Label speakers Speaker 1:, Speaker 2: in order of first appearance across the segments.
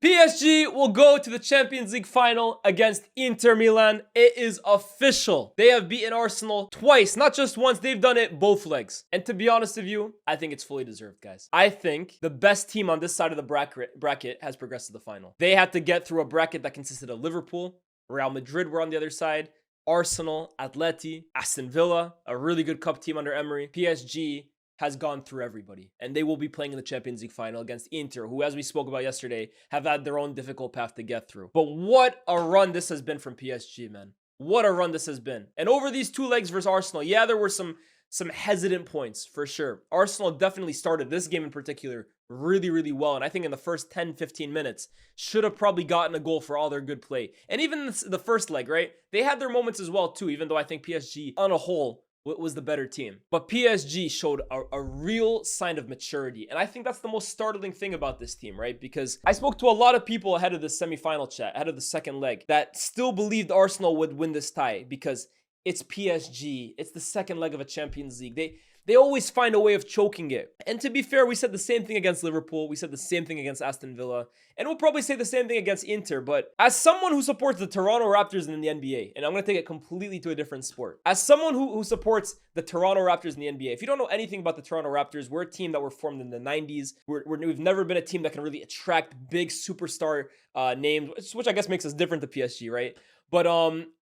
Speaker 1: PSG will go to the Champions League final against Inter Milan. It is official. They have beaten Arsenal twice, not just once. They've done it both legs. And to be honest with you, I think it's fully deserved, guys. I think the best team on this side of the bracket has progressed to the final. They had to get through a bracket that consisted of Liverpool, Real Madrid were on the other side, Arsenal, Atleti, Aston Villa, a really good cup team under Emery. PSG has gone through everybody, and they will be playing in the Champions League final against Inter, who, as we spoke about yesterday, have had their own difficult path to get through. But what a run this has been from PSG, man. What a run this has been. And over these two legs versus Arsenal, yeah, there were some hesitant points, for sure. Arsenal definitely started this game in particular really, really well. And I think in the first 10, 15 minutes, should have probably gotten a goal for all their good play. And even the first leg, right? They had their moments as well, too, even though I think PSG, on a whole, was the better team. But PSG showed a real sign of maturity. And I think that's the most startling thing about this team, right? Because I spoke to a lot of people ahead of the semifinal chat, ahead of the second leg, that still believed Arsenal would win this tie because it's PSG. It's the second leg of a Champions League. They always find a way of choking it. And to be fair, we said the same thing against Liverpool. We said the same thing against Aston Villa. And we'll probably say the same thing against Inter. But as someone who supports the Toronto Raptors in the NBA, and I'm going to take it completely to a different sport. As someone who supports the Toronto Raptors in the NBA, if you don't know anything about the Toronto Raptors, we're a team that were formed in the 90s. We've never been a team that can really attract big superstar names, which I guess makes us different to PSG, right? But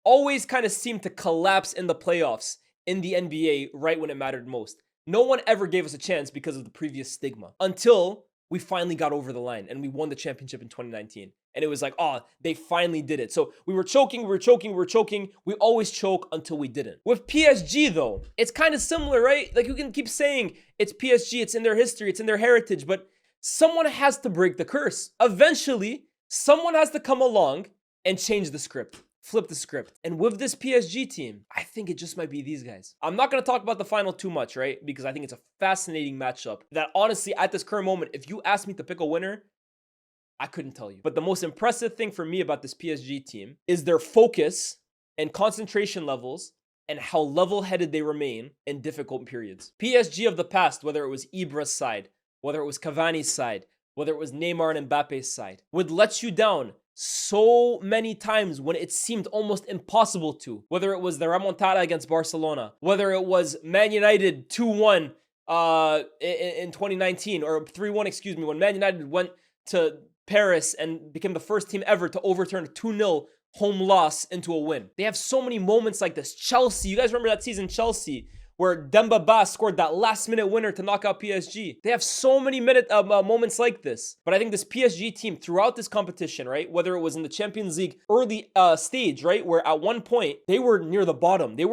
Speaker 1: always kind of seemed to collapse in the playoffs in the NBA right when it mattered most. No one ever gave us a chance because of the previous stigma until we finally got over the line and we won the championship in 2019. And it was like, oh, they finally did it. So we were choking. We always choke until we didn't. With PSG, though, it's kind of similar, right? Like, you can keep saying it's PSG, it's in their history, it's in their heritage, but someone has to break the curse. Eventually, someone has to come along and change the script. Flip the script. And with this PSG team, I think it just might be these guys. I'm not going to talk about the final too much, right? Because I think it's a fascinating matchup that honestly, at this current moment, if you ask me to pick a winner, I couldn't tell you. But the most impressive thing for me about this PSG team is their focus and concentration levels and how level-headed they remain in difficult periods. PSG of the past, whether it was Ibra's side, whether it was Cavani's side, whether it was Neymar and Mbappe's side, would let you down so many times when it seemed almost impossible to. Whether it was the remontada against Barcelona, whether it was Man United 2-1 in 2019, or 3-1, excuse me, when Man United went to Paris and became the first team ever to overturn a 2-0 home loss into a win. They have so many moments like this. Chelsea, you guys remember that season, Chelsea, where Demba Ba scored that last-minute winner to knock out PSG. They have so many moments like this. But I think this PSG team throughout this competition, right, whether it was in the Champions League early stage, right, where at one point they were near the bottom. They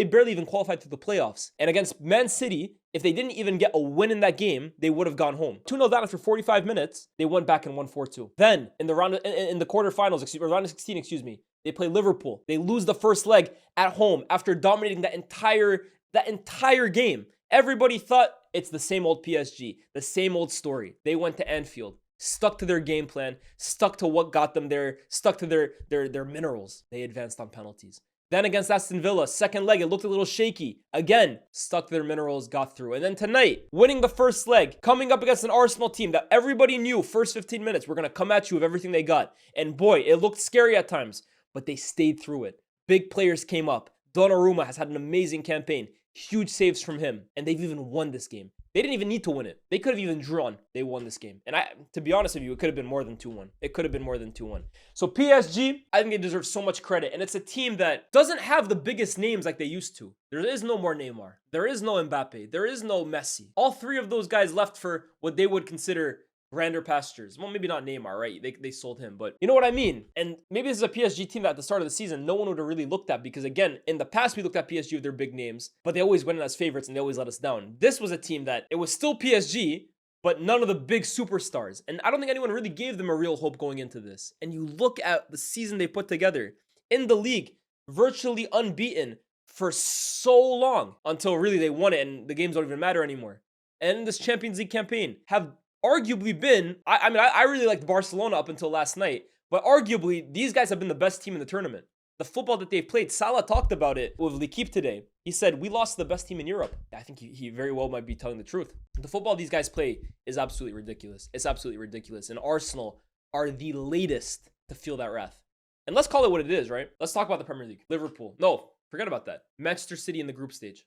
Speaker 1: barely even qualified to the playoffs. And against Man City, if they didn't even get a win in that game, they would have gone home. 2-0 down after 45 minutes, they went back and won 4-2. Then in the quarterfinals, round of 16, excuse me, they play Liverpool. They lose the first leg at home after dominating that entire game. Everybody thought it's the same old PSG, the same old story. They went to Anfield, stuck to their game plan, stuck to what got them there, stuck to their minerals. They advanced on penalties. Then against Aston Villa, second leg, it looked a little shaky. Again, stuck to their minerals, got through. And then tonight, winning the first leg, coming up against an Arsenal team that everybody knew first 15 minutes, we're going to come at you with everything they got. And boy, it looked scary at times, but they stayed through it. Big players came up. Donnarumma has had an amazing campaign. Huge saves from him. And they've even won this game. They didn't even need to win it. They could have even drawn. They won this game. And to be honest with you, it could have been more than 2-1. It could have been more than 2-1. So PSG, I think they deserve so much credit. And it's a team that doesn't have the biggest names like they used to. There is no more Neymar. There is no Mbappe. There is no Messi. All three of those guys left for what they would consider grander pastures. Well, maybe not Neymar, right? They sold him, but you know what I mean? And maybe this is a PSG team that at the start of the season, no one would have really looked at, because again, in the past, we looked at PSG with their big names, but they always went in as favorites and they always let us down. This was a team that it was still PSG, but none of the big superstars. And I don't think anyone really gave them a real hope going into this. And you look at the season they put together in the league, virtually unbeaten for so long until really they won it and the games don't even matter anymore. And in this Champions League campaign have arguably been, I really liked Barcelona up until last night, but arguably these guys have been the best team in the tournament. The football that they've played, Salah talked about it with L'Equipe today. He said, we lost to the best team in Europe. I think he very well might be telling the truth. The football these guys play is absolutely ridiculous. It's absolutely ridiculous. And Arsenal are the latest to feel that wrath. And let's call it what it is, right? Let's talk about the Premier League. Liverpool. No, forget about that. Manchester City in the group stage.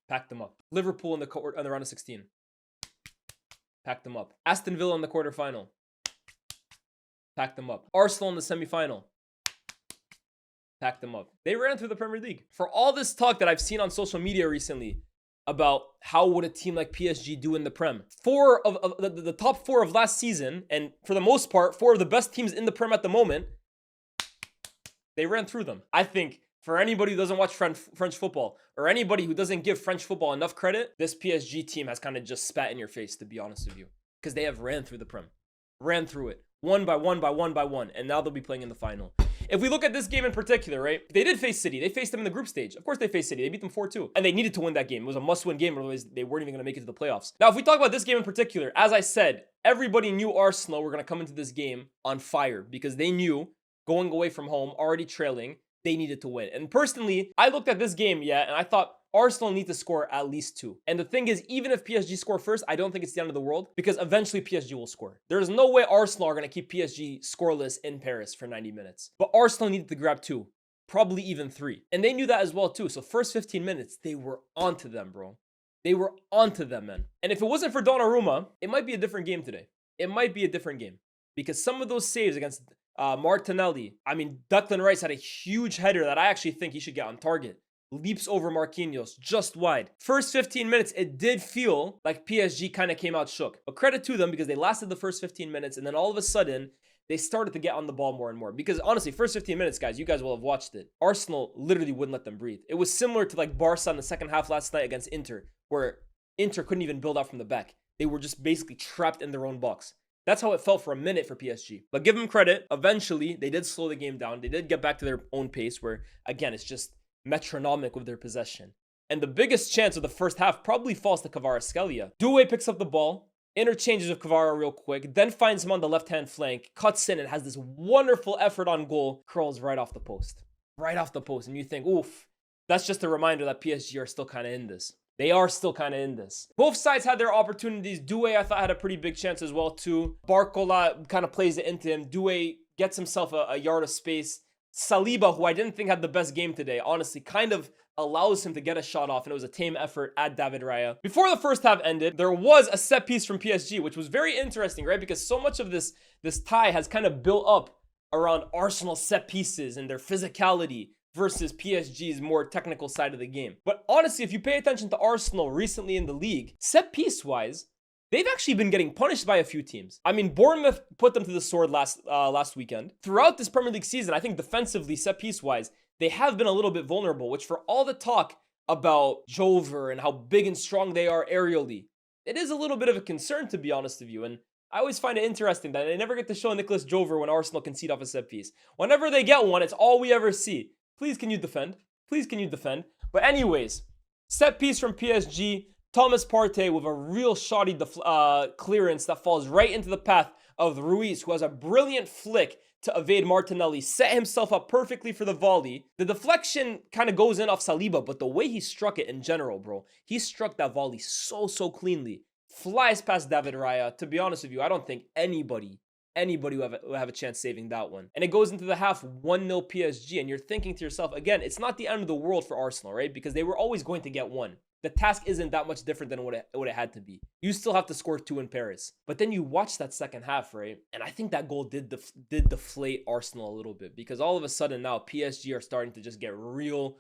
Speaker 1: Packed them up. Liverpool in the round of 16. Packed them up. Aston Villa in the quarterfinal. Packed them up. Arsenal in the semifinal. Packed them up. They ran through the Premier League. For all this talk that I've seen on social media recently about how would a team like PSG do in the Prem, the top 4 of last season, and for the most part, 4 of the best teams in the Prem at the moment, they ran through them. I think for anybody who doesn't watch French football, or anybody who doesn't give French football enough credit, this PSG team has kind of just spat in your face, to be honest with you. Because they have ran through the Prem. Ran through it. One by one by one by one. And now they'll be playing in the final. If we look at this game in particular, right? They did face City. They faced them in the group stage. Of course they faced City. They beat them 4-2. And they needed to win that game. It was a must-win game, otherwise they weren't even going to make it to the playoffs. Now, if we talk about this game in particular, as I said, everybody knew Arsenal were going to come into this game on fire because they knew going away from home, already trailing, they needed to win. And personally, I looked at this game, and I thought Arsenal need to score at least 2. And the thing is, even if PSG score first, I don't think it's the end of the world because eventually PSG will score. There's no way Arsenal are going to keep PSG scoreless in Paris for 90 minutes. But Arsenal needed to grab 2, probably even 3. And they knew that as well too. So first 15 minutes, they were onto them, bro. They were onto them, man. And if it wasn't for Donnarumma, it might be a different game today. It might be a different game because some of those saves against Martinelli, I mean, Declan Rice had a huge header that I actually think he should get on target. Leaps over Marquinhos, just wide. First 15 minutes, it did feel like PSG kind of came out shook. But credit to them because they lasted the first 15 minutes and then all of a sudden, they started to get on the ball more and more. Because honestly, first 15 minutes, guys, you guys will have watched it. Arsenal literally wouldn't let them breathe. It was similar to like Barca in the second half last night against Inter, where Inter couldn't even build out from the back. They were just basically trapped in their own box. That's how it felt for a minute for PSG. But give them credit, eventually, they did slow the game down. They did get back to their own pace where, again, it's just metronomic with their possession. And the biggest chance of the first half probably falls to Kvaratskhelia. Doué picks up the ball, interchanges with Kvara real quick, then finds him on the left-hand flank, cuts in and has this wonderful effort on goal, curls right off the post. Right off the post. And you think, oof, that's just a reminder that PSG are still kind of in this. They are still kind of in this. Both sides had their opportunities. Doué, I thought, had a pretty big chance as well, too. Barcola kind of plays it into him. Doué gets himself a yard of space. Saliba, who I didn't think had the best game today, honestly, kind of allows him to get a shot off, and it was a tame effort at David Raya. Before the first half ended, there was a set piece from PSG, which was very interesting, right? Because so much of this tie has kind of built up around Arsenal set pieces and their physicality versus PSG's more technical side of the game. But honestly, if you pay attention to Arsenal recently in the league, set piece-wise, they've actually been getting punished by a few teams. I mean, Bournemouth put them to the sword last weekend. Throughout this Premier League season, I think defensively, set piece-wise, they have been a little bit vulnerable, which for all the talk about Jover and how big and strong they are aerially, it is a little bit of a concern, to be honest with you. And I always find it interesting that they never get to show Nicolas Jover when Arsenal concede off a set piece. Whenever they get one, it's all we ever see. Please, can you defend? Please, can you defend? But anyways, set piece from PSG. Thomas Partey with a real shoddy clearance that falls right into the path of Ruiz, who has a brilliant flick to evade Martinelli, set himself up perfectly for the volley. The deflection kind of goes in off Saliba, but the way he struck it in general, bro, he struck that volley so cleanly. Flies past David Raya. To be honest with you, I don't think anybody will have a chance saving that one. And it goes into the half 1-0 PSG, and you're thinking to yourself, again, it's not the end of the world for Arsenal, right? Because they were always going to get one. The task isn't that much different than what it had to be. You still have to score 2 in Paris. But then you watch that second half, right? And I think that goal did deflate Arsenal a little bit, because all of a sudden now PSG are starting to just get real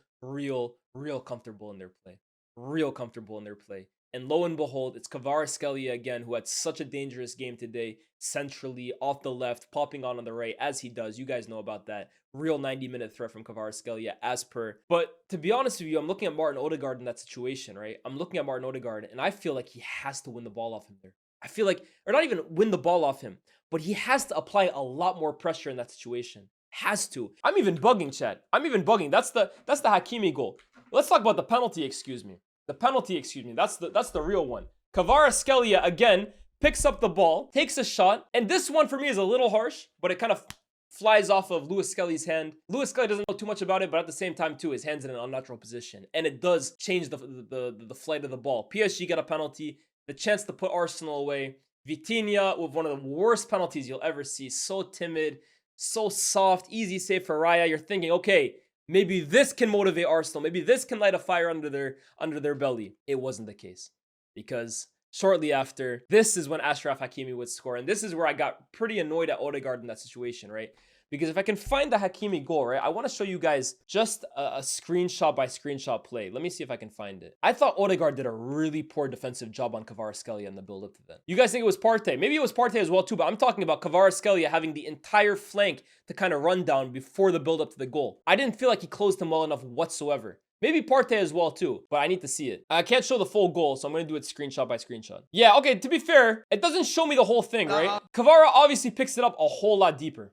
Speaker 1: comfortable in their play. Real comfortable in their play. And lo and behold, it's Kvaratskhelia again, who had such a dangerous game today, centrally, off the left, popping on the right, as he does. You guys know about that. Real 90-minute threat from Kvaratskhelia, as per. But to be honest with you, I'm looking at Martin Odegaard in that situation, right? I'm looking at Martin Odegaard, and I feel like he has to win the ball off him there. I feel like, or not even win the ball off him, but he has to apply a lot more pressure in that situation. Has to. I'm even bugging, Chad. I'm even bugging. That's the Hakimi goal. Let's talk about the penalty, excuse me. The penalty, excuse me, that's the real one. Kvaratskhelia, again, picks up the ball, takes a shot, and this one for me is a little harsh, but it kind of flies off of Lewis Skelly's hand. Lewis Skelly doesn't know too much about it, but at the same time, too, his hand's in an unnatural position, and it does change the flight of the ball. PSG got a penalty, the chance to put Arsenal away. Vitinha with one of the worst penalties you'll ever see. So timid, so soft, easy save for Raya. You're thinking, okay, maybe this can motivate Arsenal. Maybe this can light a fire under their belly. It wasn't the case, because shortly after, this is when Achraf Hakimi would score. And this is where I got pretty annoyed at Odegaard in that situation, right? Because if I can find the Hakimi goal, right, I want to show you guys just a screenshot by screenshot play. Let me see if I can find it. I thought Odegaard did a really poor defensive job on Kvaratskhelia in the build-up to that. You guys think it was Partey? Maybe it was Partey as well too, but I'm talking about Kvaratskhelia having the entire flank to kind of run down before the build-up to the goal. I didn't feel like he closed him well enough whatsoever. Maybe Partey as well too, but I need to see it. I can't show the full goal, so I'm going to do it screenshot by screenshot. Yeah, okay, to be fair, it doesn't show me the whole thing, right? Kvara obviously picks it up a whole lot deeper.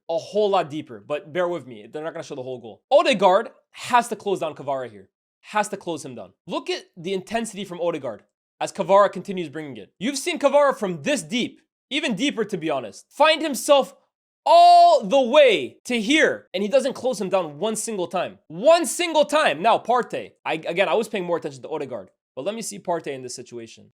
Speaker 1: But bear with me. They're not going to show the whole goal. Odegaard has to close down Kvara here. Has to close him down. Look at the intensity from Odegaard as Kvara continues bringing it. You've seen Kvara from this deep, even deeper to be honest, find himself all the way to here, and he doesn't close him down one single time. One single time. Now, Partey. I was paying more attention to Odegaard, but let me see Partey in this situation.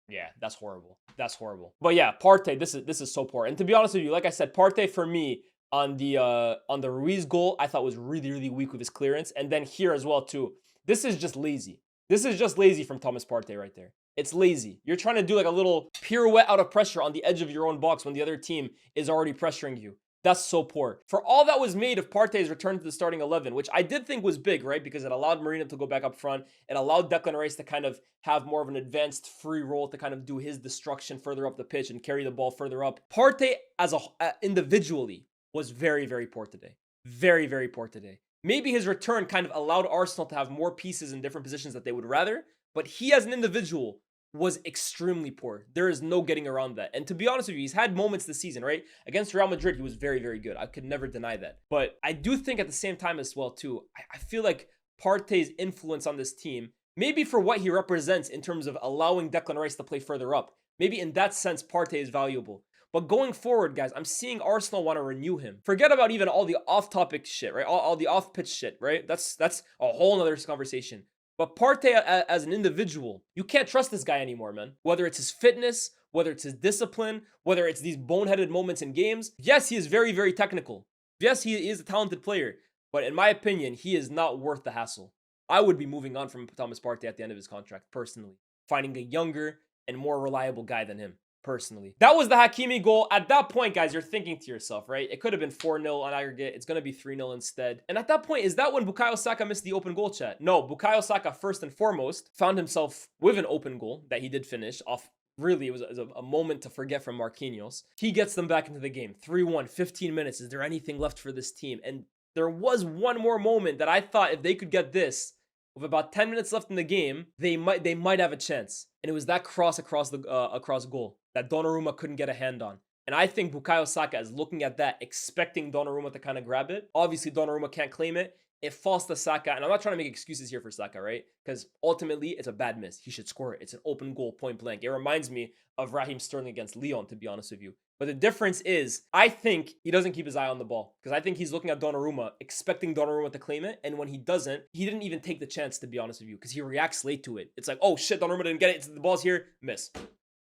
Speaker 1: Yeah, that's horrible. That's horrible. But yeah, Partey, this is so poor. And to be honest with you, like I said, Partey for me on the Ruiz goal, I thought was really, really weak with his clearance. And then here as well too. This is just lazy. This is just lazy from Thomas Partey right there. It's lazy. You're trying to do like a little pirouette out of pressure on the edge of your own box when the other team is already pressuring you. That's so poor. For all that was made of Partey's return to the starting 11, which I did think was big, right? Because it allowed Marina to go back up front. It allowed Declan Rice to kind of have more of an advanced free role to kind of do his destruction further up the pitch and carry the ball further up. Partey as individually was very, very poor today. Very, very poor today. Maybe his return kind of allowed Arsenal to have more pieces in different positions that they would rather, but he as an individual was extremely poor. There is no getting around that. And to be honest with you, he's had moments this season, right? Against Real Madrid, he was very, very good. I could never deny that. But I do think at the same time as well, too, I feel like Partey's influence on this team, maybe for what he represents in terms of allowing Declan Rice to play further up, maybe in that sense, Partey is valuable. But going forward, guys, I'm seeing Arsenal want to renew him. Forget about even all the off-topic shit, right? All the off-pitch shit, right? That's a whole nother conversation. But Partey as an individual, you can't trust this guy anymore, man. Whether it's his fitness, whether it's his discipline, whether it's these boneheaded moments in games. Yes, he is very, very technical. Yes, he is a talented player. But in my opinion, he is not worth the hassle. I would be moving on from Thomas Partey at the end of his contract, personally. Finding a younger and more reliable guy than him. Personally. That was the Hakimi goal. At that point, guys, you're thinking to yourself, right? It could have been 4-0 on aggregate. It's going to be 3-0 instead. And at that point, is that when Bukayo Saka missed the open goal, chat? No, Bukayo Saka, first and foremost, found himself with an open goal that he did finish off. Really, it was a moment to forget from Marquinhos. He gets them back into the game. 3-1, 15 minutes. Is there anything left for this team? And there was one more moment that I thought if they could get this, with about 10 minutes left in the game, they might have a chance. And it was that cross across goal that Donnarumma couldn't get a hand on. And I think Bukayo Saka is looking at that, expecting Donnarumma to kind of grab it. Obviously, Donnarumma can't claim it. It falls to Saka. And I'm not trying to make excuses here for Saka, right? Because ultimately, it's a bad miss. He should score it. It's an open goal, point blank. It reminds me of Raheem Sterling against Lyon, to be honest with you. But the difference is, I think he doesn't keep his eye on the ball. Because I think he's looking at Donnarumma, expecting Donnarumma to claim it. And when he doesn't, he didn't even take the chance, to be honest with you. Because he reacts late to it. It's like, oh shit, Donnarumma didn't get it. The ball's here. Miss.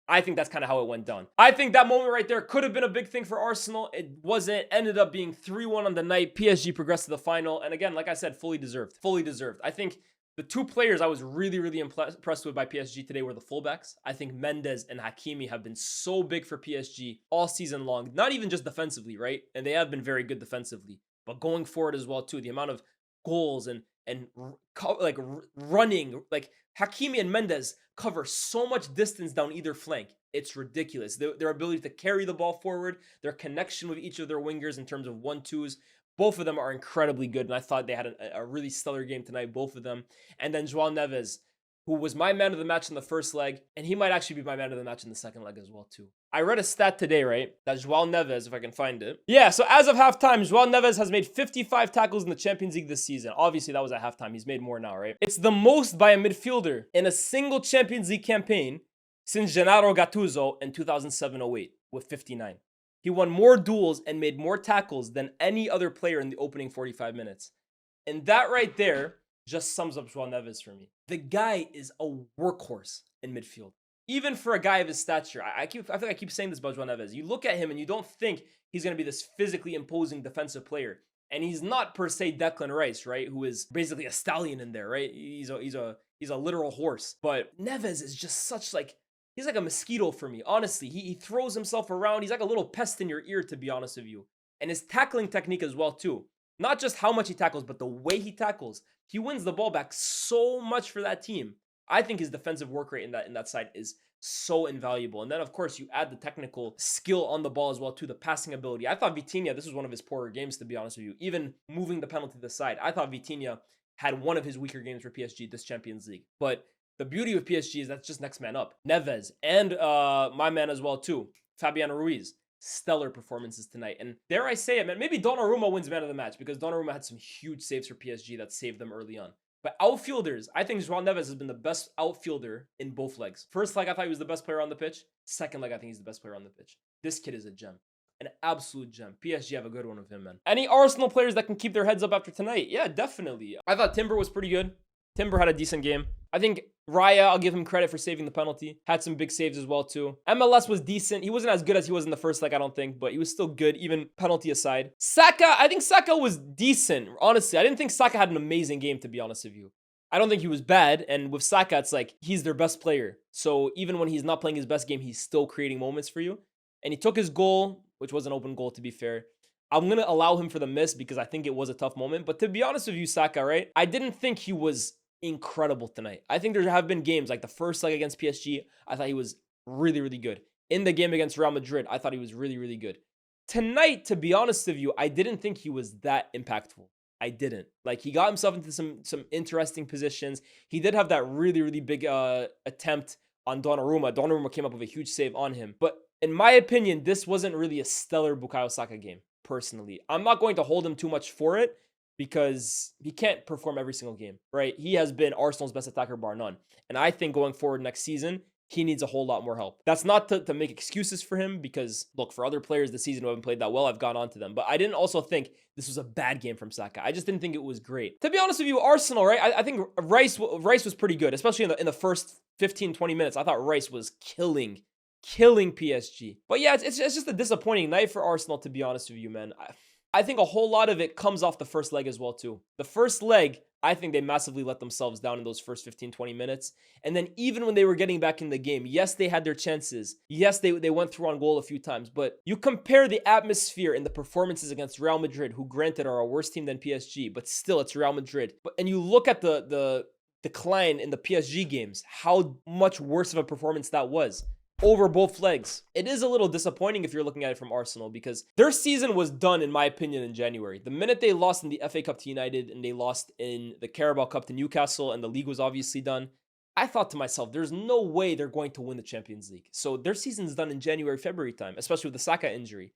Speaker 1: I think that's kind of how it went down. I think that moment right there could have been a big thing for Arsenal. It wasn't. Ended up being 3-1 on the night. PSG progressed to the final. And again, like I said, fully deserved. Fully deserved. I think the two players I was really, really impressed with by PSG today were the fullbacks. I think Mendes and Hakimi have been so big for PSG all season long. Not even just defensively, right? And they have been very good defensively. But going forward as well, too. The amount of goals and running. Like, Hakimi and Mendes cover so much distance down either flank. It's ridiculous. Their ability to carry the ball forward, their connection with each of their wingers in terms of 1-2s, both of them are incredibly good. And I thought they had a really stellar game tonight, both of them. And then Joao Neves, who was my man of the match in the first leg, and he might actually be my man of the match in the second leg as well, too. I read a stat today, right? That Joao Neves, if I can find it. Yeah, so as of halftime, Joao Neves has made 55 tackles in the Champions League this season. Obviously, that was at halftime. He's made more now, right? It's the most by a midfielder in a single Champions League campaign since Gennaro Gattuso in 2007-08 with 59. He won more duels and made more tackles than any other player in the opening 45 minutes. And that right there just sums up Joao Neves for me. The guy is a workhorse in midfield. Even for a guy of his stature, I feel like I keep saying this about Joao Neves. You look at him and you don't think he's going to be this physically imposing defensive player. And he's not per se Declan Rice, right? Who is basically a stallion in there, right? He's a literal horse. But Neves is just such like, he's like a mosquito for me, honestly. He throws himself around. He's like a little pest in your ear, to be honest with you. And his tackling technique as well, too. Not just how much he tackles, but the way he tackles. He wins the ball back so much for that team. I think his defensive work rate in that side is so invaluable. And then, of course, you add the technical skill on the ball as well, too, the passing ability. I thought Vitinha, this was one of his poorer games, to be honest with you. Even moving the penalty to the side, I thought Vitinha had one of his weaker games for PSG this Champions League. But the beauty of PSG is that's just next man up. Neves and my man as well, too, Fabian Ruiz. Stellar performances tonight. And dare I say it, man, maybe Donnarumma wins man of the match because Donnarumma had some huge saves for PSG that saved them early on. But outfielders, I think Joao Neves has been the best outfielder in both legs. First leg, I thought he was the best player on the pitch. Second leg, I think he's the best player on the pitch. This kid is a gem. An absolute gem. PSG have a good one with him, man. Any Arsenal players that can keep their heads up after tonight? Yeah, definitely. I thought Timber was pretty good. Timber had a decent game. I think Raya, I'll give him credit for saving the penalty. Had some big saves as well, too. MLS was decent. He wasn't as good as he was in the first leg, I don't think, but he was still good, even penalty aside. Saka, I think Saka was decent, honestly. I didn't think Saka had an amazing game, to be honest with you. I don't think he was bad, and with Saka, it's like, he's their best player. So even when he's not playing his best game, he's still creating moments for you. And he took his goal, which was an open goal, to be fair. I'm going to allow him for the miss because I think it was a tough moment. But to be honest with you, Saka, right? I didn't think he was incredible tonight. I think there have been games like the first leg against PSG. I thought he was really, really good. In the game against Real Madrid, I thought he was really, really good. Tonight, to be honest with you, I didn't think he was that impactful. I didn't. Like, he got himself into some interesting positions. He did have that really, really big attempt on Donnarumma. Donnarumma came up with a huge save on him. But in my opinion, this wasn't really a stellar Bukayo Saka game, personally. I'm not going to hold him too much for it, because he can't perform every single game, right? He has been Arsenal's best attacker bar none. And I think going forward next season, he needs a whole lot more help. That's not to make excuses for him because, look, for other players this season who haven't played that well, I've gone on to them. But I didn't also think this was a bad game from Saka. I just didn't think it was great. To be honest with you, Arsenal, right? I think Rice was pretty good, especially in the first 15, 20 minutes. I thought Rice was killing PSG. But yeah, it's just a disappointing night for Arsenal, to be honest with you, man. I think a whole lot of it comes off the first leg as well, too. The first leg, I think they massively let themselves down in those first 15, 20 minutes. And then even when they were getting back in the game, yes, they had their chances. Yes, they went through on goal a few times. But you compare the atmosphere and the performances against Real Madrid, who granted are a worse team than PSG, but still it's Real Madrid. And you look at the decline in the PSG games, how much worse of a performance that was over both legs. It is a little disappointing if you're looking at it from Arsenal because their season was done, in my opinion, in January. The minute they lost in the FA Cup to United and they lost in the Carabao Cup to Newcastle and the league was obviously done, I thought to myself, there's no way they're going to win the Champions League. So their season's done in January, February time, especially with the Saka injury.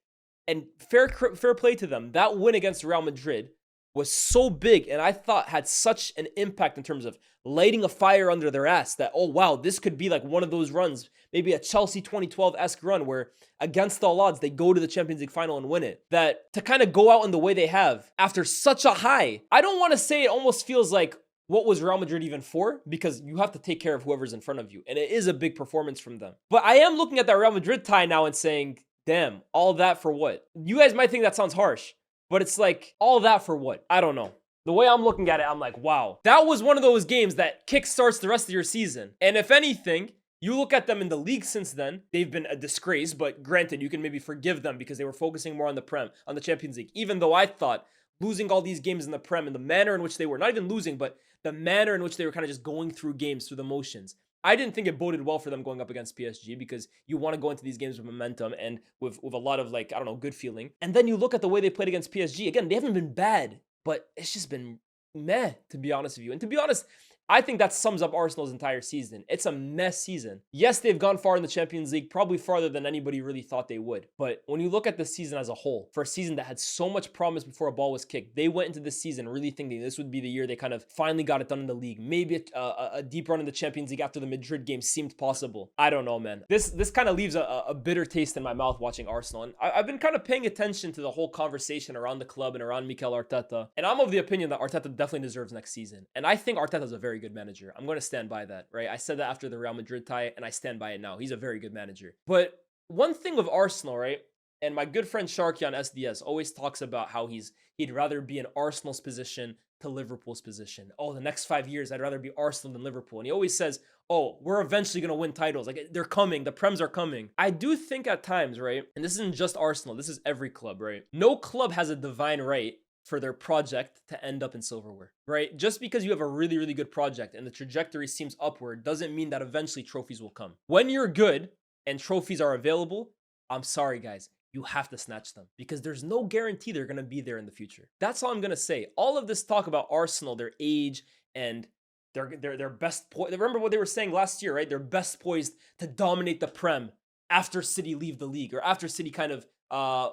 Speaker 1: And fair play to them. That win against Real Madrid was so big and I thought had such an impact in terms of lighting a fire under their ass that, oh wow, this could be like one of those runs, maybe a Chelsea 2012-esque run where against all odds, they go to the Champions League final and win it. That to kind of go out in the way they have after such a high, I don't want to say it almost feels like what was Real Madrid even for? Because you have to take care of whoever's in front of you. And it is a big performance from them. But I am looking at that Real Madrid tie now and saying, damn, all that for what? You guys might think that sounds harsh, but it's like, all that for what? I don't know. The way I'm looking at it, I'm like, wow. That was one of those games that kickstarts the rest of your season. And if anything, you look at them in the league since then, they've been a disgrace, but granted, you can maybe forgive them because they were focusing more on the Champions League. Even though I thought losing all these games in the Prem and the manner in which they were, not even losing, but the manner in which they were kind of just going through games through the motions. I didn't think it boded well for them going up against PSG because you want to go into these games with momentum and with a lot of, like, I don't know, good feeling. And then you look at the way they played against PSG. Again, they haven't been bad, but it's just been meh, to be honest with you. And to be honest, I think that sums up Arsenal's entire season. It's a mess season. Yes, they've gone far in the Champions League, probably farther than anybody really thought they would. But when you look at the season as a whole, for a season that had so much promise before a ball was kicked, they went into this season really thinking this would be the year they kind of finally got it done in the league. Maybe a deep run in the Champions League after the Madrid game seemed possible. I don't know, man. This kind of leaves a bitter taste in my mouth watching Arsenal. And I've been kind of paying attention to the whole conversation around the club and around Mikel Arteta. And I'm of the opinion that Arteta definitely deserves next season. And I think Arteta's a very very good manager. I'm going to stand by that, right? I said that after the Real Madrid tie, and I stand by it now. He's a very good manager. But one thing with Arsenal, right? And my good friend Sharky on SDS always talks about how he'd rather be in Arsenal's position to Liverpool's position. Oh, the next 5 years, I'd rather be Arsenal than Liverpool. And he always says, oh, we're eventually going to win titles. Like, they're coming. The Prems are coming. I do think at times, right? And this isn't just Arsenal. This is every club, right? No club has a divine right for their project to end up in silverware, right? Just because you have a really, really good project and the trajectory seems upward doesn't mean that eventually trophies will come. When you're good and trophies are available, I'm sorry, guys. You have to snatch them because there's no guarantee they're going to be there in the future. That's all I'm going to say. All of this talk about Arsenal, their age and their best remember what they were saying last year, right? They're best poised to dominate the Prem after City leave the league or after City kind of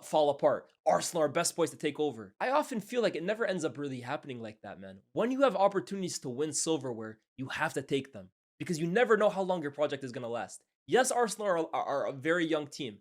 Speaker 1: fall apart. Arsenal are best poised to take over. I often feel like it never ends up really happening like that, man. When you have opportunities to win silverware, you have to take them because you never know how long your project is going to last. Yes, Arsenal are a very young team,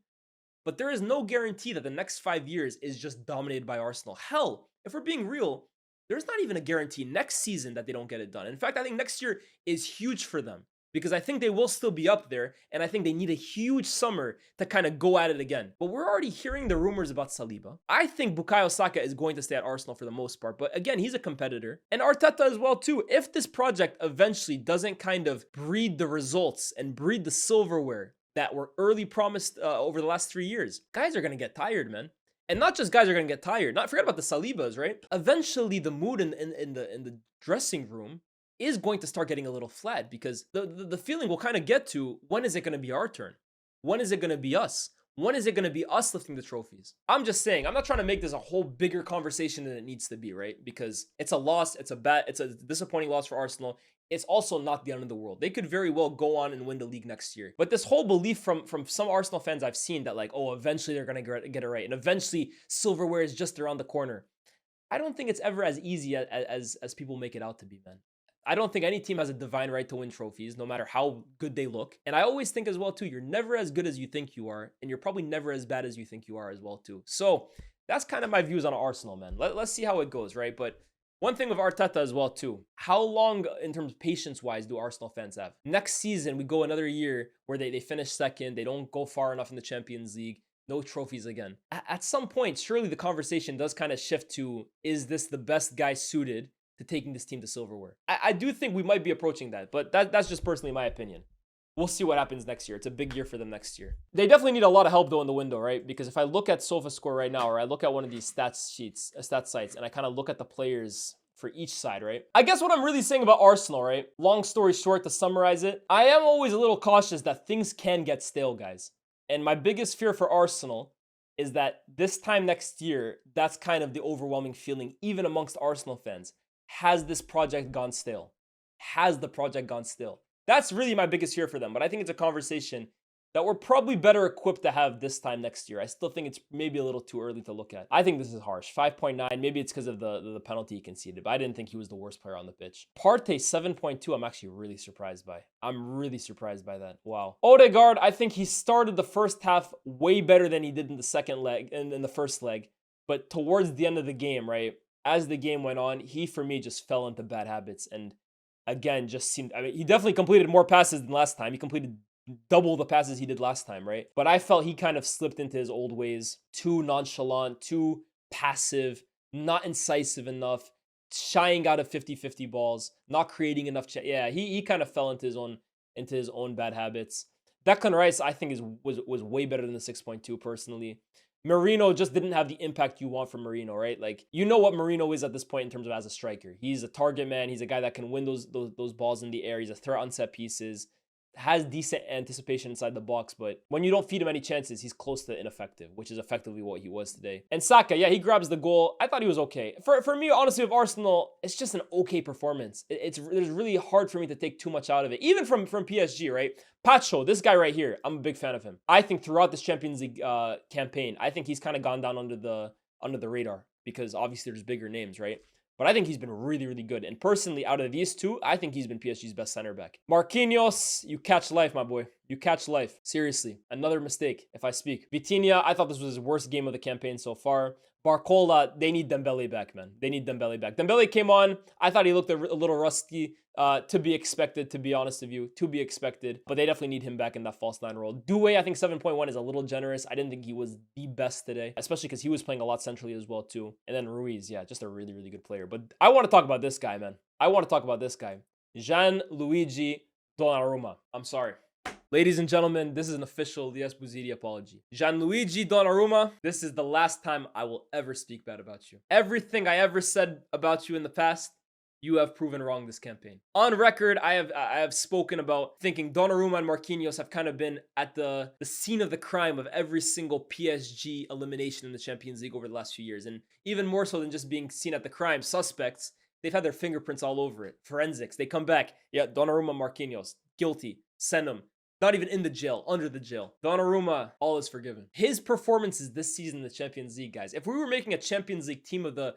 Speaker 1: but there is no guarantee that the next 5 years is just dominated by Arsenal. Hell, if we're being real, there's not even a guarantee next season that they don't get it done. In fact, I think next year is huge for them because I think they will still be up there, and I think they need a huge summer to kind of go at it again. But we're already hearing the rumors about Saliba. I think Bukayo Saka is going to stay at Arsenal for the most part, but again, he's a competitor. And Arteta as well too. If this project eventually doesn't kind of breed the results and breed the silverware that were early promised over the last 3 years, guys are going to get tired, man. And not just guys are going to get tired. Not forget about the Salibas, right? Eventually, the mood in the dressing room is going to start getting a little flat because the feeling will kind of get to, when is it going to be our turn? When is it going to be us? When is it going to be us lifting the trophies? I'm just saying, I'm not trying to make this a whole bigger conversation than it needs to be, right? Because it's a loss. It's a disappointing loss for Arsenal. It's also not the end of the world. They could very well go on and win the league next year. But this whole belief from some Arsenal fans I've seen that like, oh, eventually they're going to get it right. And eventually silverware is just around the corner. I don't think it's ever as easy as people make it out to be, man. I don't think any team has a divine right to win trophies, no matter how good they look. And I always think as well, too, you're never as good as you think you are. And you're probably never as bad as you think you are as well, too. So that's kind of my views on Arsenal, man. Let's see how it goes, right? But one thing with Arteta as well, too. How long, in terms of patience-wise, do Arsenal fans have? Next season, we go another year where they finish second. They don't go far enough in the Champions League. No trophies again. At some point, surely the conversation does kind of shift to, is this the best guy suited to taking this team to silverware? I do think we might be approaching that, but that's just personally my opinion. We'll see what happens next year. It's a big year for them next year. They definitely need a lot of help though in the window, right? Because if I look at SofaScore right now, or I look at one of these stat sites, and I kind of look at the players for each side, right? I guess what I'm really saying about Arsenal, right? Long story short, to summarize it, I am always a little cautious that things can get stale, guys. And my biggest fear for Arsenal is that this time next year, that's kind of the overwhelming feeling, even amongst Arsenal fans. Has this project gone stale? Has the project gone stale? That's really my biggest fear for them. But I think it's a conversation that we're probably better equipped to have this time next year. I still think it's maybe a little too early to look at. I think this is harsh. 5.9. Maybe it's because of the penalty he conceded, but I didn't think he was the worst player on the pitch. Partey, 7.2. I'm actually really surprised by. I'm really surprised by that. Wow. Odegaard, I think he started the first half way better than he did in the second leg, in the first leg. But towards the end of the game, right, as the game went on, he, for me, just fell into bad habits. And again, just seemed, I mean, he definitely completed more passes than last time. He completed double the passes he did last time, right? But I felt he kind of slipped into his old ways. Too nonchalant, too passive, not incisive enough, shying out of 50-50 balls, not creating enough. Yeah, he kind of fell into his own bad habits. Declan Rice, I think, was way better than the 6.2 personally. Merino just didn't have the impact you want from Merino, right? Like, you know what Merino is at this point in terms of as a striker. He's a target man. He's a guy that can win those balls in the air. He's a threat on set pieces. Has decent anticipation inside the box, but when you don't feed him any chances, he's close to ineffective, which is effectively what he was today. And Saka, yeah, he grabs the goal. I thought he was okay. For me, honestly, with Arsenal, it's just an okay performance. It's really hard for me to take too much out of it, even from PSG, right? Pacho, this guy right here, I'm a big fan of him. I think throughout this Champions League campaign, I think he's kind of gone down under the radar because obviously there's bigger names, right? But I think he's been really, really good. And personally, out of these two, I think he's been PSG's best center back. Marquinhos, you catch life, my boy. You catch life. Seriously. Another mistake, if I speak. Vitinha, I thought this was his worst game of the campaign so far. Barcola, they need Dembele back, man. They need Dembele back. Dembele came on. I thought he looked a little rusty. To be expected, to be honest with you. To be expected. But they definitely need him back in that false nine role. Doué, I think 7.1 is a little generous. I didn't think he was the best today. Especially because he was playing a lot centrally as well, too. And then Ruiz, yeah, just a really, really good player. But I want to talk about this guy, man. I want to talk about this guy. Gianluigi Donnarumma. I'm sorry. Ladies and gentlemen, this is an official Lyes Bouzidi apology. Gianluigi Donnarumma, this is the last time I will ever speak bad about you. Everything I ever said about you in the past, you have proven wrong this campaign. On record, I have spoken about thinking Donnarumma and Marquinhos have kind of been at the scene of the crime of every single PSG elimination in the Champions League over the last few years. And even more so than just being seen at the crime, suspects, they've had their fingerprints all over it. Forensics, they come back. Yeah, Donnarumma, Marquinhos, guilty. Send them. Not even in the jail, under the jail. Donnarumma, all is forgiven. His performances this season in the Champions League, guys. If we were making a Champions League team of the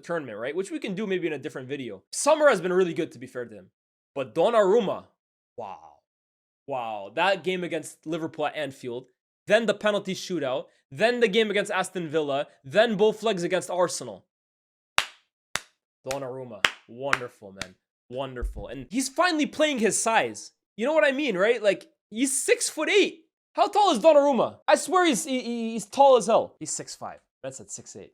Speaker 1: tournament, right? Which we can do maybe in a different video. Summer has been really good, to be fair to him. But Donnarumma, wow. Wow. That game against Liverpool at Anfield. Then the penalty shootout. Then the game against Aston Villa. Then both legs against Arsenal. Donnarumma. Wonderful, man. Wonderful. And he's finally playing his size. You know what I mean, right? Like, he's 6'8". How tall is Donnarumma? I swear he's tall as hell. He's 6'5". That's at 6'8".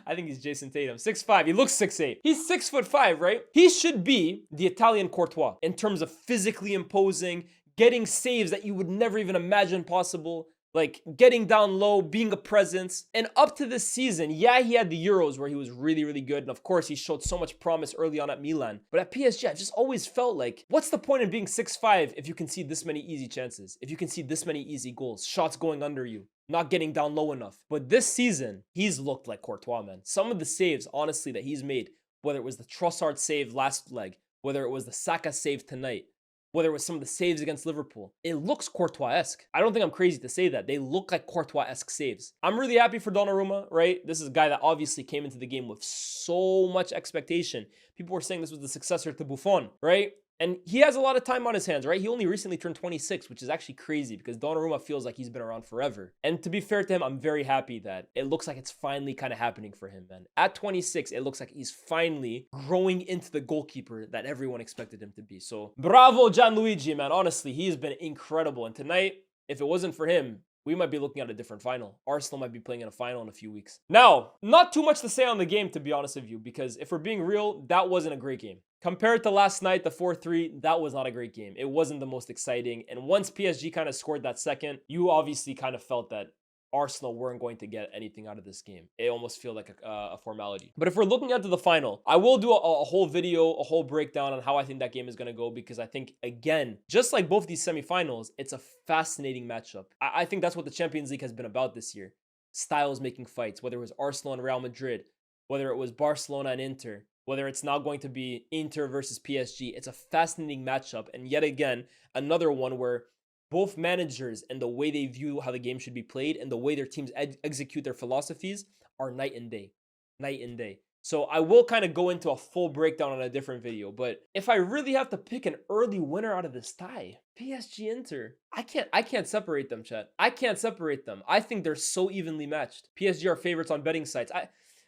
Speaker 1: I think he's Jason Tatum. 6'5". He looks 6'8". He's 6'5", right? He should be the Italian Courtois in terms of physically imposing, getting saves that you would never even imagine possible. Like, getting down low, being a presence. And up to this season, yeah, he had the Euros where he was really, really good. And of course, he showed so much promise early on at Milan. But at PSG, I've just always felt like, what's the point in being 6'5" if you can see this many easy chances? If you can see this many easy goals, shots going under you, not getting down low enough. But this season, he's looked like Courtois, man. Some of the saves, honestly, that he's made, whether it was the Trossard save last leg, whether it was the Saka save tonight, whether it was some of the saves against Liverpool, it looks Courtois-esque. I don't think I'm crazy to say that. They look like Courtois-esque saves. I'm really happy for Donnarumma, right? This is a guy that obviously came into the game with so much expectation. People were saying this was the successor to Buffon, right? And he has a lot of time on his hands, right? He only recently turned 26, which is actually crazy because Donnarumma feels like he's been around forever. And to be fair to him, I'm very happy that it looks like it's finally kind of happening for him, man. At 26, it looks like he's finally growing into the goalkeeper that everyone expected him to be. So, bravo, Gianluigi, man. Honestly, he has been incredible. And tonight, if it wasn't for him, we might be looking at a different final. Arsenal might be playing in a final in a few weeks. Now, not too much to say on the game, to be honest with you, because if we're being real, that wasn't a great game. Compared to last night, the 4-3, that was not a great game. It wasn't the most exciting. And once PSG kind of scored that second, you obviously kind of felt that Arsenal weren't going to get anything out of this game. It almost feels like a formality. But if we're looking at the final, I will do a whole video, a whole breakdown on how I think that game is going to go, because I think, again, just like both these semifinals, it's a fascinating matchup. I think that's what the Champions League has been about this year. Styles making fights, whether it was Arsenal and Real Madrid, whether it was Barcelona and Inter, whether it's now going to be Inter versus PSG. It's a fascinating matchup. And yet again, another one where both managers and the way they view how the game should be played and the way their teams execute their philosophies are night and day. Night and day. So I will kind of go into a full breakdown on a different video. But if I really have to pick an early winner out of this tie, PSG Inter, I can't separate them, chat. I can't separate them. I think they're so evenly matched. PSG are favorites on betting sites.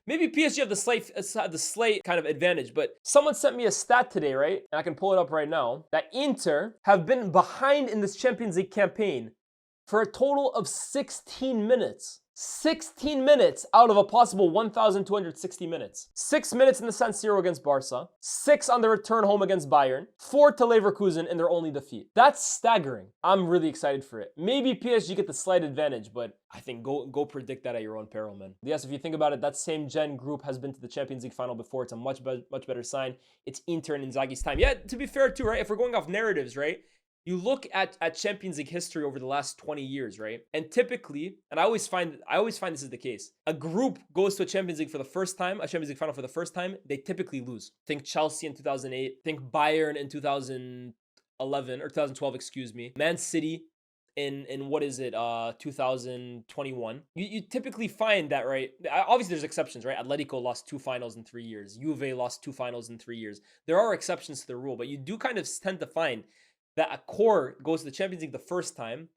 Speaker 1: Maybe PSG have the slight kind of advantage, but someone sent me a stat today, right? And I can pull it up right now, that Inter have been behind in this Champions League campaign for a total of 16 minutes. 16 minutes out of a possible 1,260 minutes. 6 minutes in the San Siro against Barca, 6 on the return home against Bayern, 4 to Leverkusen in their only defeat. That's staggering. I'm really excited for it. Maybe PSG get the slight advantage, but I think go predict that at your own peril, man. Yes, if you think about it, that same Gen group has been to the Champions League final before. It's a much better sign. It's Inter and Inzaghi's time. Yeah, to be fair too, right? If we're going off narratives, right? You look at Champions League history over the last 20 years, right? And typically, and I always find this is the case. A group goes to a Champions League for the first time, a Champions League final for the first time, they typically lose. Think Chelsea in 2008, think Bayern in 2011 or 2012, excuse me. Man City in what is it, 2021. You typically find that, right? Obviously there's exceptions, right? Atletico lost 2 finals in 3 years. Juve lost 2 finals in 3 years. There are exceptions to the rule, but you do kind of tend to find that a core goes to the Champions League the first time,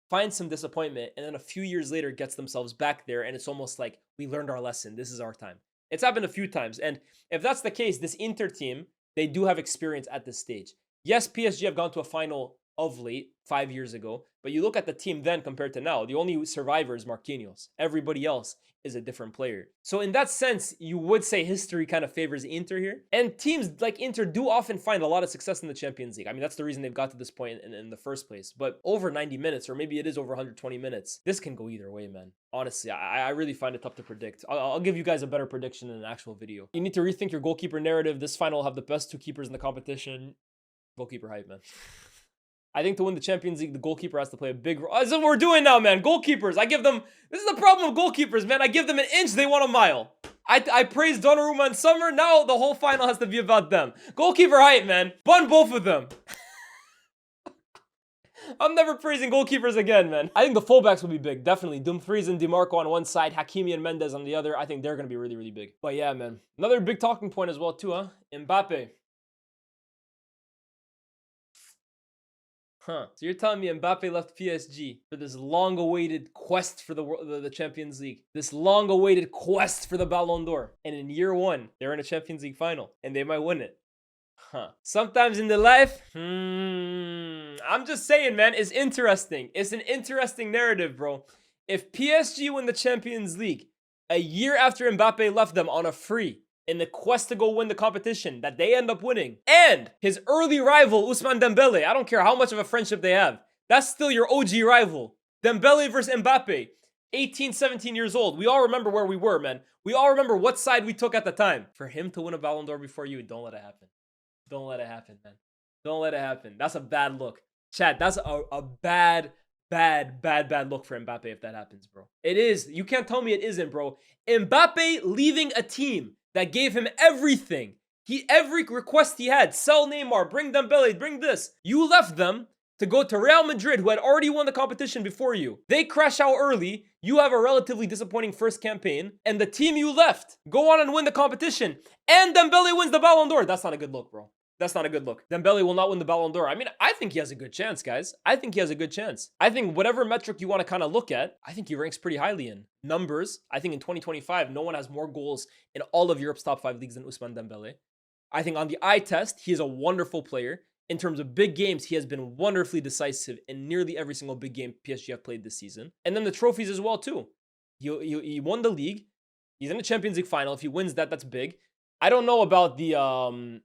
Speaker 1: finds some disappointment, and then a few years later gets themselves back there, and it's almost like we learned our lesson. This is our time. It's happened a few times, and if that's the case, this Inter team, they do have experience at this stage. Yes, PSG have gone to a final of late, 5 years ago, but you look at the team then compared to now, the only survivor is Marquinhos. Everybody else is a different player. So in that sense, you would say history kind of favors Inter here. And teams like Inter do often find a lot of success in the Champions League. I mean, that's the reason they've got to this point in the first place. But over 90 minutes, or maybe it is over 120 minutes, this can go either way, man. Honestly, I really find it tough to predict. I'll give you guys a better prediction in an actual video. You need to rethink your goalkeeper narrative. This final will have the best 2 keepers in the competition. Goalkeeper hype, man. I think to win the Champions League, the goalkeeper has to play a big role. That's what we're doing now, man. Goalkeepers. I give them... This is the problem with goalkeepers, man. I give them an inch, they want a mile. I praised Donnarumma in summer. Now the whole final has to be about them. Goalkeeper hype, man. Bun both of them. I'm never praising goalkeepers again, man. I think the fullbacks will be big. Definitely. Dumfries and DiMarco on one side. Hakimi and Mendes on the other. I think they're going to be really, really big. But yeah, man. Another big talking point as well, too, huh? Mbappe. So you're telling me Mbappe left PSG for this long-awaited quest for the Champions League, this long-awaited quest for the Ballon d'Or, and in year 1, they're in a Champions League final, and they might win it. Sometimes in the life, I'm just saying, man, it's interesting. It's an interesting narrative, bro. If PSG win the Champions League a year after Mbappe left them on a free, in the quest to go win the competition that they end up winning, and his early rival Ousmane Dembele, I don't care how much of a friendship they have, that's still your OG rival. Dembele versus Mbappe, 18, 17 years old. We all remember where we were, man. We all remember what side we took at the time. For him to win a Ballon d'Or before you, don't let it happen. Don't let it happen, man. Don't let it happen. That's a bad look. Chat, that's a bad look for Mbappe if that happens, bro. It is. You can't tell me it isn't, bro. Mbappe leaving a team that gave him everything. Every request he had. Sell Neymar, bring Dembele, bring this. You left them to go to Real Madrid, who had already won the competition before you. They crash out early. You have a relatively disappointing first campaign. And the team you left go on and win the competition. And Dembele wins the Ballon d'Or. That's not a good look, bro. That's not a good look. Dembele will not win the Ballon d'Or. I mean, I think he has a good chance, guys. I think he has a good chance. I think whatever metric you want to kind of look at, I think he ranks pretty highly in. Numbers, I think in 2025, no one has more goals in all of Europe's top 5 leagues than Ousmane Dembele. I think on the eye test, he is a wonderful player. In terms of big games, he has been wonderfully decisive in nearly every single big game PSG have played this season. And then the trophies as well, too. He won the league. He's in the Champions League final. If he wins that, that's big. I don't know about the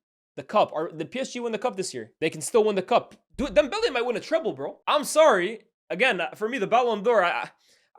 Speaker 1: cup. Did PSG win the cup this year? They can still win the cup. Dude, Dembele might win a treble, bro. I'm sorry. Again, for me, the Ballon d'Or,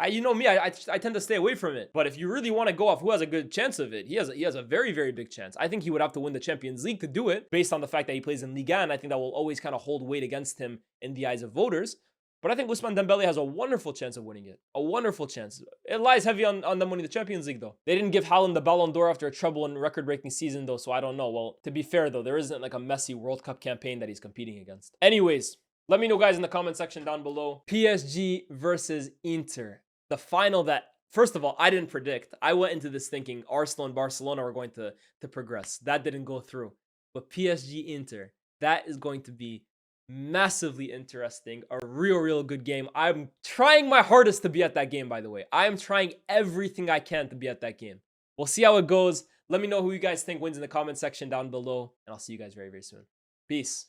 Speaker 1: you know me, I tend to stay away from it. But if you really want to go off who has a good chance of it, he has a very, very big chance. I think he would have to win the Champions League to do it, based on the fact that he plays in Ligue 1. I think that will always kind of hold weight against him in the eyes of voters. But I think Ousmane Dembele has a wonderful chance of winning it. A wonderful chance. It lies heavy on them winning the Champions League, though. They didn't give Haaland the Ballon d'Or after a treble and record-breaking season, though, so I don't know. Well, to be fair, though, there isn't like a messy World Cup campaign that he's competing against. Anyways, let me know, guys, in the comment section down below. PSG versus Inter. The final that, first of all, I didn't predict. I went into this thinking Arsenal and Barcelona were going to progress. That didn't go through. But PSG-Inter, that is going to be massively interesting. A real good game. I'm trying my hardest to be at that game, by the way. I am trying everything I can to be at that game. We'll see how it goes. Let me know who you guys think wins in the comment section down below. And I'll see you guys very, very soon. Peace.